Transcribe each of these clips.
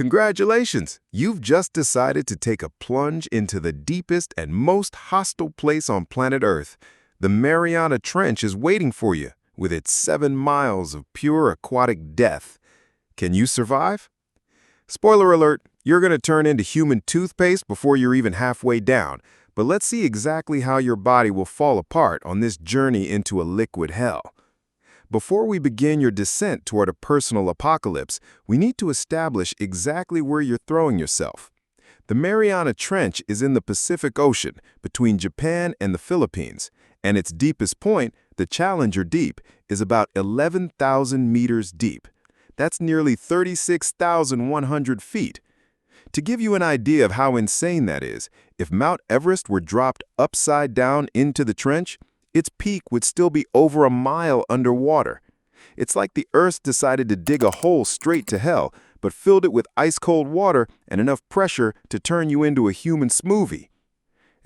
Congratulations! You've just decided to take a plunge into the deepest and most hostile place on planet Earth. The Mariana Trench is waiting for you, with its 7 miles of pure aquatic death. Can you survive? Spoiler alert, you're going to turn into human toothpaste before you're even halfway down, but let's see exactly how your body will fall apart on this journey into a liquid hell. Before we begin your descent toward a personal apocalypse, we need to establish exactly where you're throwing yourself. The Mariana Trench is in the Pacific Ocean, between Japan and the Philippines, and its deepest point, the Challenger Deep, is about 11,000 meters deep. That's nearly 36,100 feet. To give you an idea of how insane that is, if Mount Everest were dropped upside down into the trench, its peak would still be over a mile underwater. It's like the Earth decided to dig a hole straight to hell, but filled it with ice-cold water and enough pressure to turn you into a human smoothie.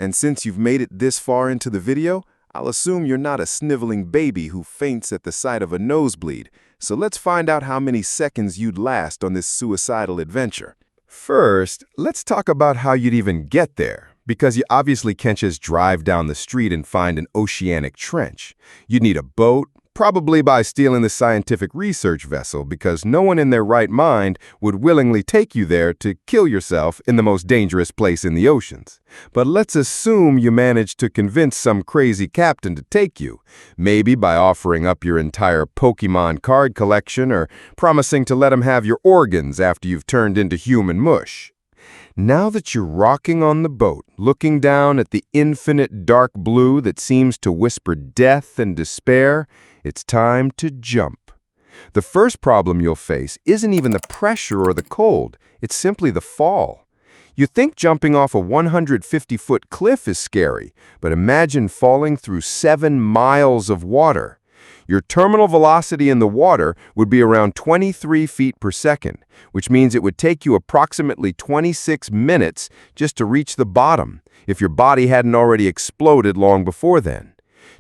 And since you've made it this far into the video, I'll assume you're not a sniveling baby who faints at the sight of a nosebleed, so let's find out how many seconds you'd last on this suicidal adventure. First, let's talk about how you'd even get there, because you obviously can't just drive down the street and find an oceanic trench. You'd need a boat, probably by stealing the scientific research vessel, because no one in their right mind would willingly take you there to kill yourself in the most dangerous place in the oceans. But let's assume you managed to convince some crazy captain to take you, maybe by offering up your entire Pokemon card collection or promising to let him have your organs after you've turned into human mush. Now that you're rocking on the boat, looking down at the infinite dark blue that seems to whisper death and despair, it's time to jump. The first problem you'll face isn't even the pressure or the cold, it's simply the fall. You think jumping off a 150-foot cliff is scary, but imagine falling through 7 miles of water. Your terminal velocity in the water would be around 23 feet per second, which means it would take you approximately 26 minutes just to reach the bottom, if your body hadn't already exploded long before then.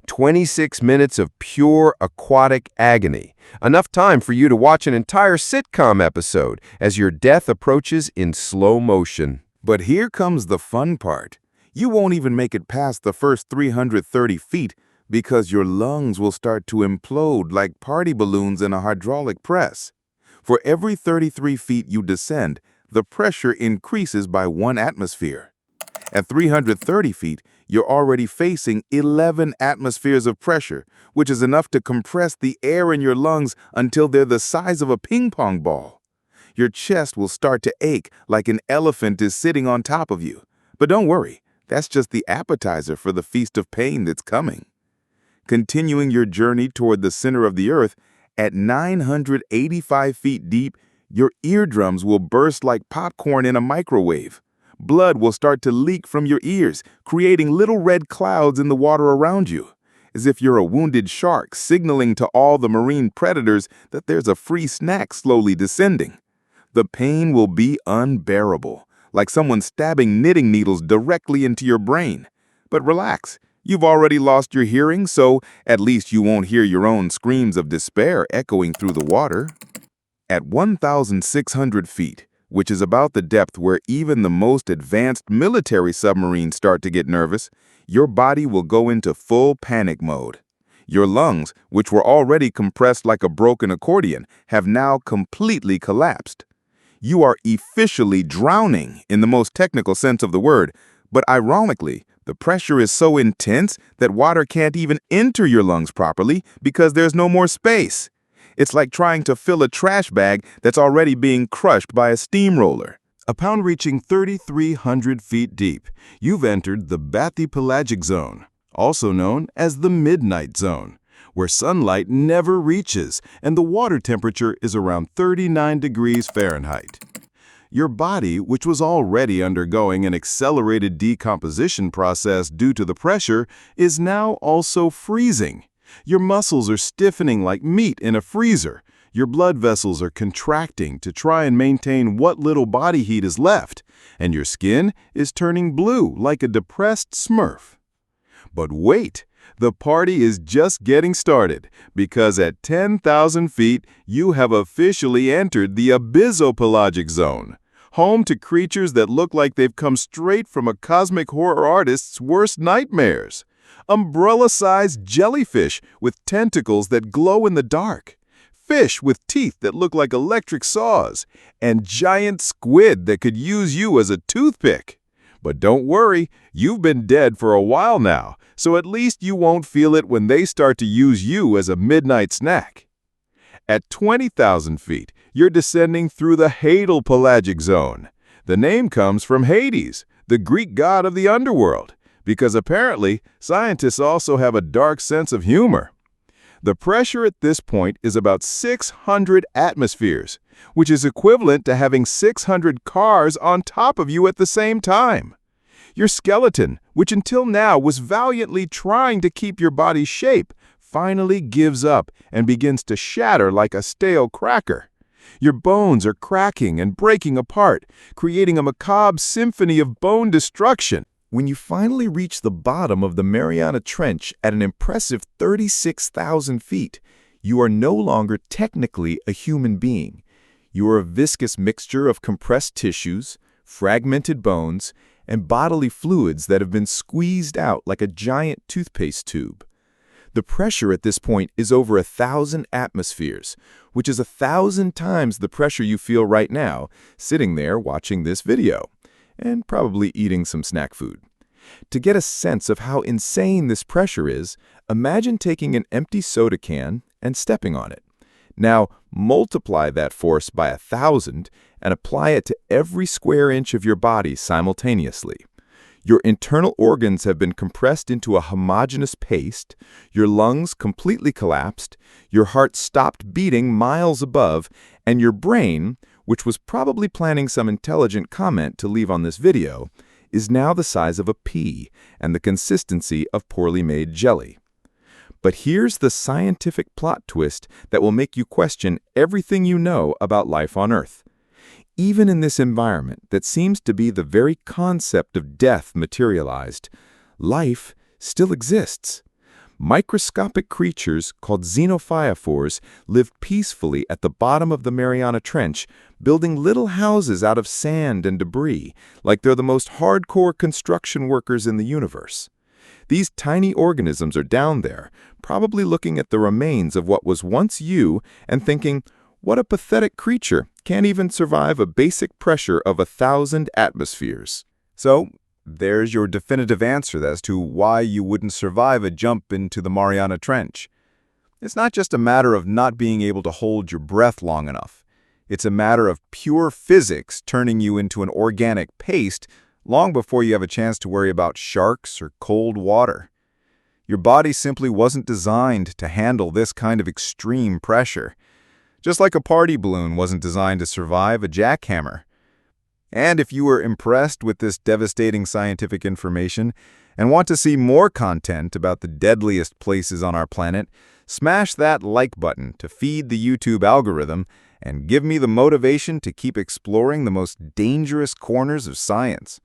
26 minutes of pure aquatic agony, enough time for you to watch an entire sitcom episode as your death approaches in slow motion. But here comes the fun part. You won't even make it past the first 330 feet because your lungs will start to implode like party balloons in a hydraulic press. For every 33 feet you descend, the pressure increases by 1 atmosphere. At 330 feet, you're already facing 11 atmospheres of pressure, which is enough to compress the air in your lungs until they're the size of a ping pong ball. Your chest will start to ache like an elephant is sitting on top of you. But don't worry, that's just the appetizer for the feast of pain that's coming. Continuing your journey toward the center of the Earth, at 985 feet deep, your eardrums will burst like popcorn in a microwave. Blood will start to leak from your ears, creating little red clouds in the water around you, as if you're a wounded shark signaling to all the marine predators that there's a free snack slowly descending. The pain will be unbearable, like someone stabbing knitting needles directly into your brain. But relax, you've already lost your hearing, so at least you won't hear your own screams of despair echoing through the water. At 1,600 feet, which is about the depth where even the most advanced military submarines start to get nervous, your body will go into full panic mode. Your lungs, which were already compressed like a broken accordion, have now completely collapsed. You are officially drowning in the most technical sense of the word, but ironically, the pressure is so intense that water can't even enter your lungs properly because there's no more space. It's like trying to fill a trash bag that's already being crushed by a steamroller. Upon reaching 3,300 feet deep, you've entered the bathypelagic zone, also known as the midnight zone, where sunlight never reaches and the water temperature is around 39 degrees Fahrenheit. Your body, which was already undergoing an accelerated decomposition process due to the pressure, is now also freezing. Your muscles are stiffening like meat in a freezer. Your blood vessels are contracting to try and maintain what little body heat is left, and your skin is turning blue like a depressed Smurf. But wait, the party is just getting started, because at 10,000 feet, you have officially entered the abyssopelagic zone, home to creatures that look like they've come straight from a cosmic horror artist's worst nightmares. Umbrella-sized jellyfish with tentacles that glow in the dark. Fish with teeth that look like electric saws. And giant squid that could use you as a toothpick. But don't worry, you've been dead for a while now, so at least you won't feel it when they start to use you as a midnight snack. At 20,000 feet, you're descending through the hadal pelagic zone. The name comes from Hades, the Greek god of the underworld, because apparently scientists also have a dark sense of humor. The pressure at this point is about 600 atmospheres, which is equivalent to having 600 cars on top of you at the same time. Your skeleton, which until now was valiantly trying to keep your body's shape, finally gives up and begins to shatter like a stale cracker. Your bones are cracking and breaking apart, creating a macabre symphony of bone destruction. When you finally reach the bottom of the Mariana Trench at an impressive 36,000 feet, you are no longer technically a human being. You are a viscous mixture of compressed tissues, fragmented bones, and bodily fluids that have been squeezed out like a giant toothpaste tube. The pressure at this point is over 1,000 atmospheres, which is 1,000 times the pressure you feel right now, sitting there watching this video, and probably eating some snack food. To get a sense of how insane this pressure is, imagine taking an empty soda can and stepping on it. Now, multiply that force by 1,000 and apply it to every square inch of your body simultaneously. Your internal organs have been compressed into a homogeneous paste, your lungs completely collapsed, your heart stopped beating miles above, and your brain, which was probably planning some intelligent comment to leave on this video, is now the size of a pea and the consistency of poorly made jelly. But here's the scientific plot twist that will make you question everything you know about life on Earth. Even in this environment that seems to be the very concept of death materialized, life still exists. Microscopic creatures called xenophyophores live peacefully at the bottom of the Mariana Trench, building little houses out of sand and debris, like they're the most hardcore construction workers in the universe. These tiny organisms are down there, probably looking at the remains of what was once you and thinking, what a pathetic creature, can't even survive a basic pressure of 1,000 atmospheres. So, there's your definitive answer as to why you wouldn't survive a jump into the Mariana Trench. It's not just a matter of not being able to hold your breath long enough. It's a matter of pure physics turning you into an organic paste long before you have a chance to worry about sharks or cold water. Your body simply wasn't designed to handle this kind of extreme pressure. Just like a party balloon wasn't designed to survive a jackhammer. And if you were impressed with this devastating scientific information and want to see more content about the deadliest places on our planet, smash that like button to feed the YouTube algorithm and give me the motivation to keep exploring the most dangerous corners of science.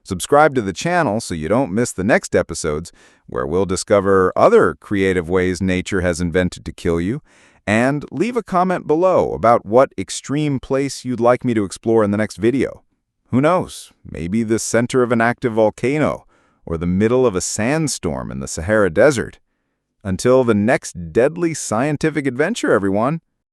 Subscribe to the channel so you don't miss the next episodes, where we'll discover other creative ways nature has invented to kill you, and leave a comment below about what extreme place you'd like me to explore in the next video. Who knows, maybe the center of an active volcano, or the middle of a sandstorm in the Sahara Desert. Until the next deadly scientific adventure, everyone.